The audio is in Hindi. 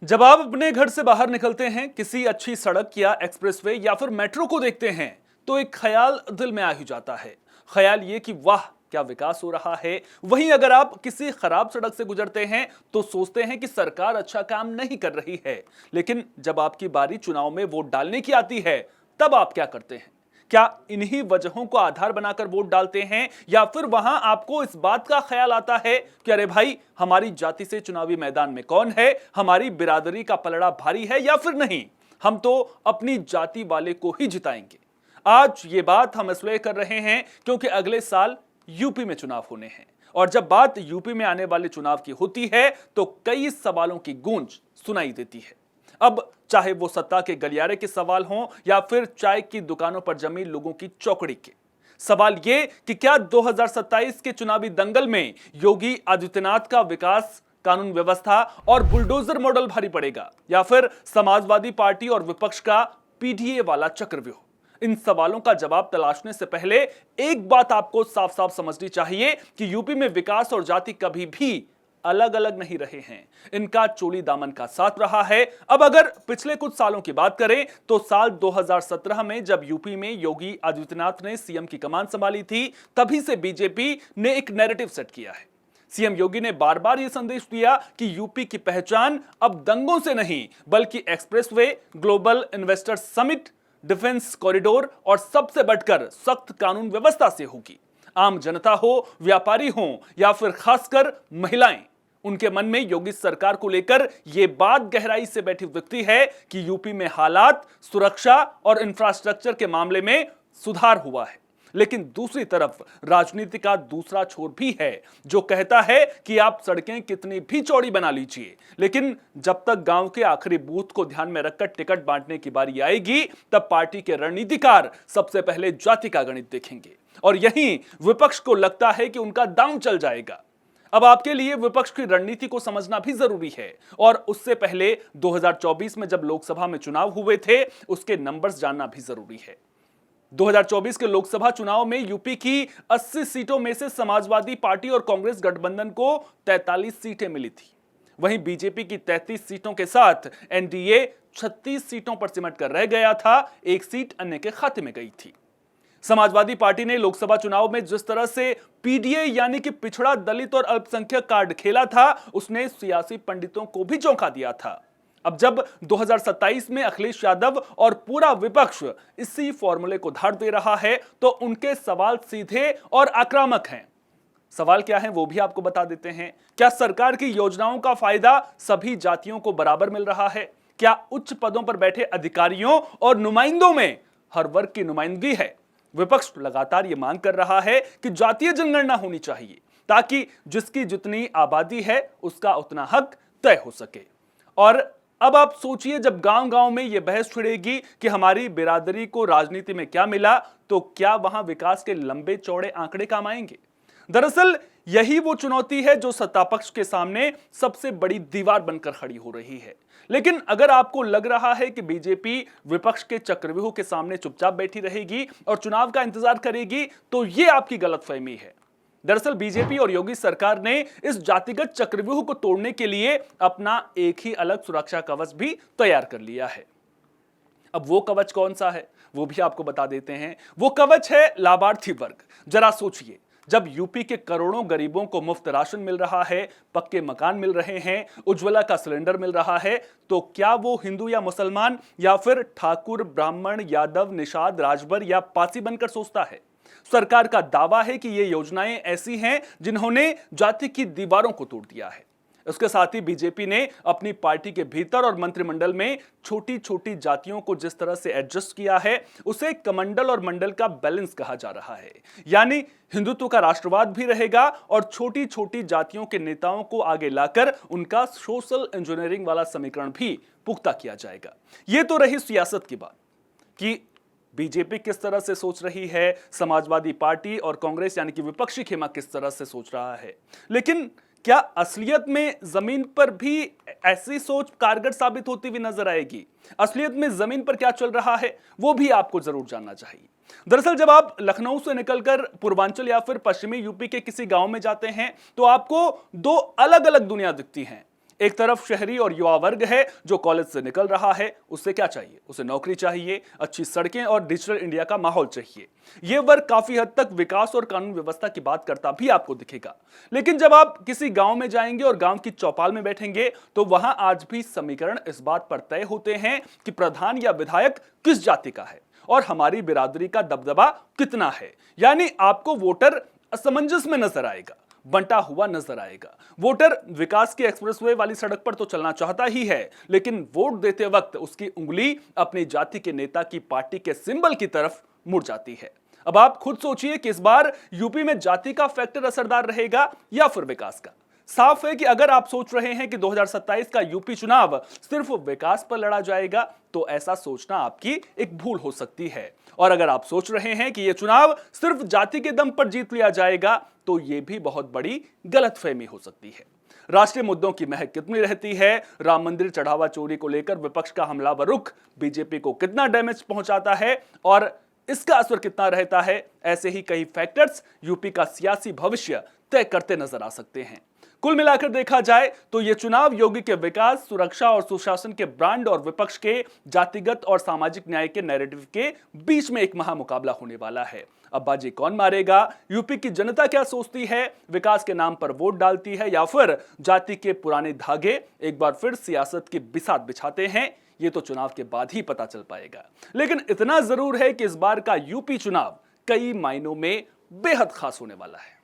जब आप अपने घर से बाहर निकलते हैं, किसी अच्छी सड़क या एक्सप्रेसवे या फिर मेट्रो को देखते हैं तो एक ख्याल दिल में आ ही जाता है। ख्याल ये कि वाह क्या विकास हो रहा है। वहीं अगर आप किसी खराब सड़क से गुजरते हैं तो सोचते हैं कि सरकार अच्छा काम नहीं कर रही है। लेकिन जब आपकी बारी चुनाव में वोट डालने की आती है तब आप क्या करते हैं? क्या इन्हीं वजहों को आधार बनाकर वोट डालते हैं या फिर वहां आपको इस बात का ख्याल आता है कि अरे भाई हमारी जाति से चुनावी मैदान में कौन है, हमारी बिरादरी का पलड़ा भारी है या फिर नहीं, हम तो अपनी जाति वाले को ही जिताएंगे। आज ये बात हम इसलिए कर रहे हैं क्योंकि अगले साल यूपी में चुनाव होने हैं और जब बात यूपी में आने वाले चुनाव की होती है तो कई सवालों की गूंज सुनाई देती है। अब चाहे वो सत्ता के गलियारे के सवाल हों या फिर चाय की दुकानों पर जमी लोगों की चौकड़ी के सवाल, ये कि क्या 2027 के चुनावी दंगल में योगी आदित्यनाथ का विकास, कानून व्यवस्था और बुलडोजर मॉडल भारी पड़ेगा या फिर समाजवादी पार्टी और विपक्ष का पीडीए वाला चक्रव्यूह। इन सवालों का जवाब तलाशने से पहले एक बात आपको साफ साफ समझनी चाहिए कि यूपी में विकास और जाति कभी भी अलग अलग नहीं रहे हैं, इनका चोली दामन का साथ रहा है। अब अगर पिछले कुछ सालों की बात करें तो साल 2017 में जब यूपी में योगी आदित्यनाथ ने सीएम की कमान संभाली थी, तभी से बीजेपी ने एक नैरेटिव सेट किया है। सीएम योगी ने बार बार यह संदेश दिया कि यूपी की पहचान अब दंगों से नहीं बल्कि expressway, global investor summit, defence corridor और सबसे बढ़कर सख्त कानून व्यवस्था से होगी। आम जनता हो, व्यापारी हो या फिर खासकर महिलाएं, उनके मन में योगी सरकार को लेकर यह बात गहराई से बैठी दिखती है कि यूपी में हालात, सुरक्षा और इंफ्रास्ट्रक्चर के मामले में सुधार हुआ है। लेकिन दूसरी तरफ राजनीति का दूसरा छोर भी है जो कहता है कि आप सड़कें कितनी भी चौड़ी बना लीजिए, लेकिन जब तक गांव के आखिरी बूथ को ध्यान में रखकर टिकट बांटने की बारी आएगी तब पार्टी के रणनीतिकार सबसे पहले जाति का गणित देखेंगे और यहीं विपक्ष को लगता है कि उनका दांव चल जाएगा। अब आपके लिए विपक्ष की रणनीति को समझना भी जरूरी है और उससे पहले 2024 में जब लोकसभा में चुनाव हुए थे उसके नंबर्स जानना भी जरूरी है। 2024 के लोकसभा चुनाव में यूपी की 80 सीटों में से समाजवादी पार्टी और कांग्रेस गठबंधन को 43 सीटें मिली थी। वहीं बीजेपी की 33 सीटों के साथ एनडीए 36 सीटों पर सिमट कर रह गया था, एक सीट अन्य के खाते में गई थी। समाजवादी पार्टी ने लोकसभा चुनाव में जिस तरह से पीडीए यानी कि पिछड़ा, दलित और अल्पसंख्यक कार्ड खेला था, उसने सियासी पंडितों को भी चौंका दिया था। अब जब 2027 में अखिलेश यादव और पूरा विपक्ष इसी फॉर्मूले को धार दे रहा है तो उनके सवाल सीधे और आक्रामक हैं। सवाल क्या है वो भी आपको बता देते हैं। क्या सरकार की योजनाओं का फायदा सभी जातियों को बराबर मिल रहा है? क्या उच्च पदों पर बैठे अधिकारियों और नुमाइंदों में हर वर्ग की नुमाइंदगी है? विपक्ष लगातार यह मांग कर रहा है कि जातीय जनगणना होनी चाहिए ताकि जिसकी जितनी आबादी है उसका उतना हक तय हो सके। और अब आप सोचिए, जब गांव-गांव में यह बहस छिड़ेगी कि हमारी बिरादरी को राजनीति में क्या मिला, तो क्या वहां विकास के लंबे चौड़े आंकड़े काम आएंगे? दरअसल यही वो चुनौती है जो सत्तापक्ष के सामने सबसे बड़ी दीवार बनकर खड़ी हो रही है। लेकिन अगर आपको लग रहा है कि बीजेपी विपक्ष के चक्रव्यूह के सामने चुपचाप बैठी रहेगी और चुनाव का इंतजार करेगी, तो यह आपकी गलतफहमी है। दरअसल बीजेपी और योगी सरकार ने इस जातिगत चक्रव्यूह को तोड़ने के लिए अपना एक ही अलग सुरक्षा कवच भी तैयार कर लिया है। अब वो कवच कौन सा है वो भी आपको बता देते हैं। वो कवच है लाभार्थी वर्ग। जरा सोचिए, जब यूपी के करोड़ों गरीबों को मुफ्त राशन मिल रहा है, पक्के मकान मिल रहे हैं, उज्ज्वला का सिलेंडर मिल रहा है, तो क्या वो हिंदू या मुसलमान या फिर ठाकुर, ब्राह्मण, यादव, निषाद, राजभर या पासी बनकर सोचता है? सरकार का दावा है कि ये योजनाएं ऐसी हैं जिन्होंने जाति की दीवारों को तोड़ दिया है। इसके साथ ही बीजेपी ने अपनी पार्टी के भीतर और मंत्रिमंडल में छोटी छोटी जातियों को जिस तरह से एडजस्ट किया है उसे कमंडल और मंडल का बैलेंस कहा जा रहा है। यानी हिंदुत्व का राष्ट्रवाद भी रहेगा और छोटी छोटी जातियों के नेताओं को आगे लाकर उनका सोशल इंजीनियरिंग वाला समीकरण भी पुख्ता किया जाएगा। यह तो रही सियासत की बात कि बीजेपी किस तरह से सोच रही है, समाजवादी पार्टी और कांग्रेस यानी कि विपक्षी खेमा किस तरह से सोच रहा है। लेकिन क्या असलियत में जमीन पर भी ऐसी सोच कारगर साबित होती हुई नजर आएगी? असलियत में जमीन पर क्या चल रहा है वो भी आपको जरूर जानना चाहिए। दरअसल जब आप लखनऊ से निकलकर पूर्वांचल या फिर पश्चिमी यूपी के किसी गांव में जाते हैं तो आपको दो अलग अलग दुनिया दिखती हैं। एक तरफ शहरी और युवा वर्ग है जो कॉलेज से निकल रहा है, उससे क्या चाहिए? उसे नौकरी चाहिए, अच्छी सड़कें और डिजिटल इंडिया का माहौल चाहिए। यह वर्ग काफी हद तक विकास और कानून व्यवस्था की बात करता भी आपको दिखेगा। लेकिन जब आप किसी गांव में जाएंगे और गांव की चौपाल में बैठेंगे तो वहां आज भी समीकरण इस बात पर तय होते हैं कि प्रधान या विधायक किस जाति का है और हमारी बिरादरी का दबदबा कितना है। यानी आपको वोटर असमंजस में नजर आएगा, बंटा हुआ नजर आएगा। वोटर विकास की एक्सप्रेसवे वाली सड़क पर तो चलना चाहता ही है, लेकिन वोट देते वक्त उसकी उंगली अपनी जाति के नेता की पार्टी के सिंबल की तरफ मुड़ जाती है। अब आप खुद सोचिए कि इस बार यूपी में जाति का फैक्टर असरदार रहेगा या फिर विकास का। साफ है कि अगर आप सोच रहे हैं कि 2027 का यूपी चुनाव सिर्फ विकास पर लड़ा जाएगा तो ऐसा सोचना आपकी एक भूल हो सकती है। और अगर आप सोच रहे हैं कि यह चुनाव सिर्फ जाति के दम पर जीत लिया जाएगा तो यह भी बहुत बड़ी गलतफहमी हो सकती है। राष्ट्रीय मुद्दों की महक कितनी रहती है, राम मंदिर चढ़ावा चोरी को लेकर विपक्ष का हमलावर रुख बीजेपी को कितना डैमेज पहुंचाता है और इसका असर कितना रहता है, ऐसे ही कई फैक्टर्स यूपी का सियासी भविष्य तय करते नजर आ सकते हैं। कुल मिलाकर देखा जाए तो यह चुनाव योगी के विकास, सुरक्षा और सुशासन के ब्रांड और विपक्ष के जातिगत और सामाजिक न्याय के नैरेटिव के बीच में एक महामुकाबला होने वाला है। अब बाजी कौन मारेगा? यूपी की जनता क्या सोचती है? विकास के नाम पर वोट डालती है या फिर जाति के पुराने धागे एक बार फिर सियासत की बिसात बिछाते हैं? ये तो चुनाव के बाद ही पता चल पाएगा। लेकिन इतना जरूर है कि इस बार का यूपी चुनाव कई मायनों में बेहद खास होने वाला है।